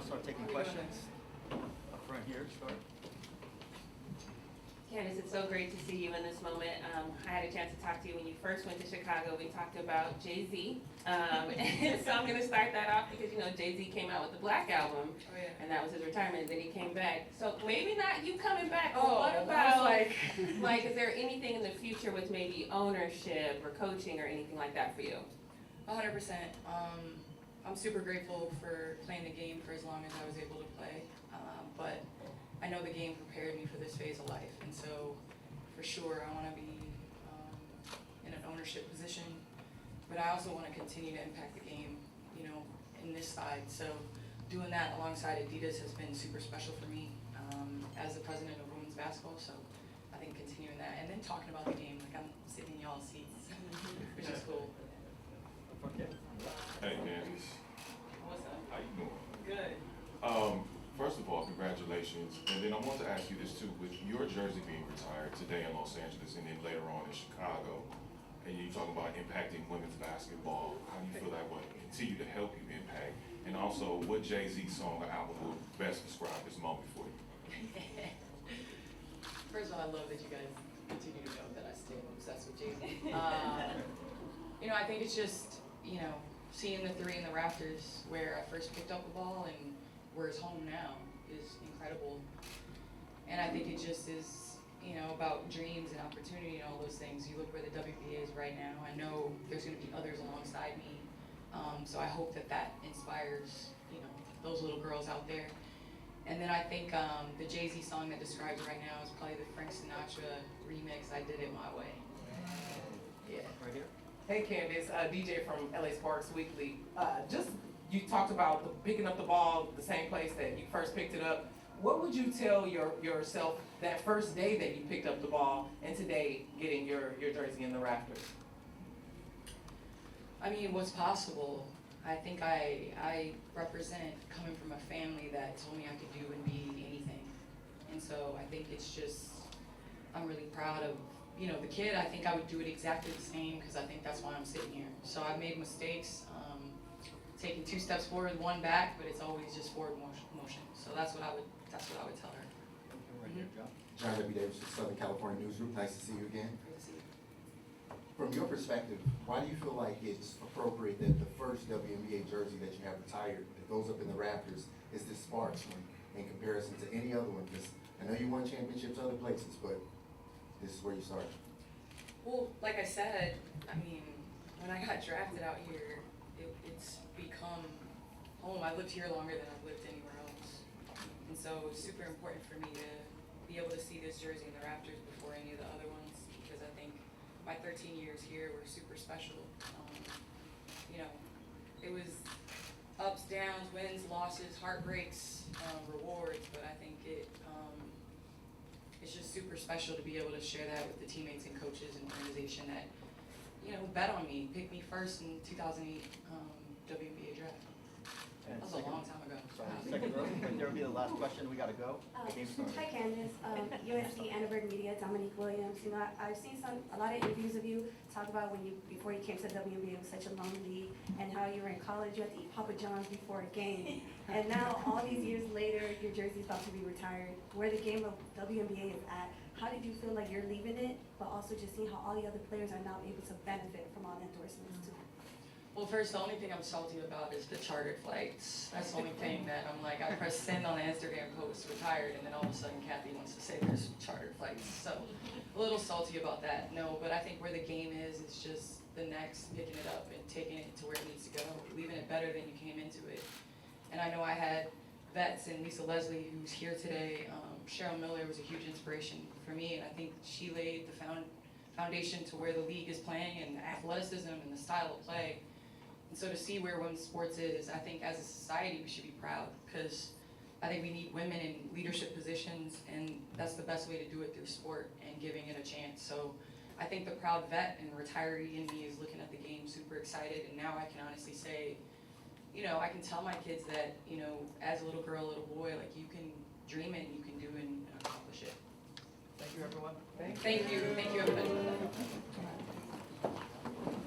start taking questions. Up front here, start. Candace, it's so great to see you in this moment. I had a chance to talk to you when you first went to Chicago. We talked about Jay-Z. And so I'm going to start that off because, you know, Jay-Z came out with the Black Album, and that was his retirement. Then he came back. So maybe not you coming back, but what about, like, is there anything in the future with maybe ownership or coaching or anything like that for you? 100%. I'm super grateful for playing the game for as long as I was able to play. But I know the game prepared me for this phase of life, and so for sure I want to be in an ownership position, but I also want to continue to impact the game, you know, in this side. So doing that alongside Adidas has been super special for me as the president of women's basketball. So I think continuing that and then talking about the game, like I'm sitting in y'all's seats, which is cool. Hey, Candace. What's up? How you doing? Good. First of all, congratulations. And then I want to ask you this too, with your jersey being retired today in Los Angeles and then later on in Chicago, and you talk about impacting women's basketball, how do you feel that will continue to help you impact? And also, what Jay-Z song or album would best describe this moment for you? First of all, I love that you guys continue to know that I stay obsessed with Jay-Z. You know, I think it's just, you know, seeing the three in the rafters where I first picked up the ball and where it's home now is incredible. And I think it just is, you know, about dreams and opportunity and all those things. You look where the WNBA is right now. I know there's going to be others alongside me. So I hope that that inspires, you know, those little girls out there. And then I think the Jay-Z song that describes right now is probably the Frank Sinatra remix, I Did It My Way. Yeah. Right here. Hey Candace, DJ from LA Sparks Weekly. You talked about picking up the ball the same place that you first picked it up. What would you tell yourself that first day that you picked up the ball and today getting your jersey in the rafters? I mean, what's possible? I think I represent coming from a family that told me I could do and be anything. And so I think it's just, I'm really proud of, you know, the kid. I think I would do it exactly the same because I think that's why I'm sitting here. So I've made mistakes, taking 2 steps forward, 1 back, but it's always just forward motion. So that's what I would tell her. Right here, John. John W. Davis with Southern California News Group. Nice to see you again. Great to see you. From your perspective, why do you feel like it's appropriate that the first WNBA jersey that you have retired that goes up in the rafters is this Sparks one in comparison to any other one? Because I know you won championships other places, but this is where you started. Well, like I said, I mean, when I got drafted out here, it's become home. I lived here longer than I've lived anywhere else. And so it's super important for me to be able to see this jersey in the rafters before any of the other ones, because I think my 13 years here were super special. You know, it was ups, downs, wins, losses, heartbreaks, rewards, but I think it's just super special to be able to share that with the teammates and coaches and organization that, you know, bet on me, picked me first in 2008 WNBA draft. And That was a long time ago. Second row, and there will be the last question. We got to go. The game's started. Hi Candace, UNC Annenberg Media, Dominique Williams. You know, I've seen a lot of interviews of you talk about before you came to WNBA, it was such a long league, and how you were in college, you had to eat Papa John's before a game. And now, all these years later, your jersey's about to be retired. Where the game of WNBA is at, how did you feel like you're leaving it, but also just seeing how all the other players are now able to benefit from all the endorsements too? Well, first, the only thing I'm salty about is the chartered flights. That's the only thing that I'm like, I press send on the Instagram post, retired, and then all of a sudden Kathy wants to say there's chartered flights. So a little salty about that, no, but I think where the game is, it's just the next, picking it up and taking it to where it needs to go, leaving it better than you came into it. And I know I had vets and Lisa Leslie, who's here today. Cheryl Miller was a huge inspiration for me, and I think she laid the foundation to where the league is playing and the athleticism and the style of play. And so to see where women's sports is, I think as a society we should be proud, because I think we need women in leadership positions, and that's the best way to do it through sport and giving it a chance. So I think the proud vet and retiree in me is looking at the game super excited, and now I can honestly say, you know, I can tell my kids that, you know, as a little girl, little boy, like you can dream it and you can do it and accomplish it. Thank you, everyone. Thank you everybody.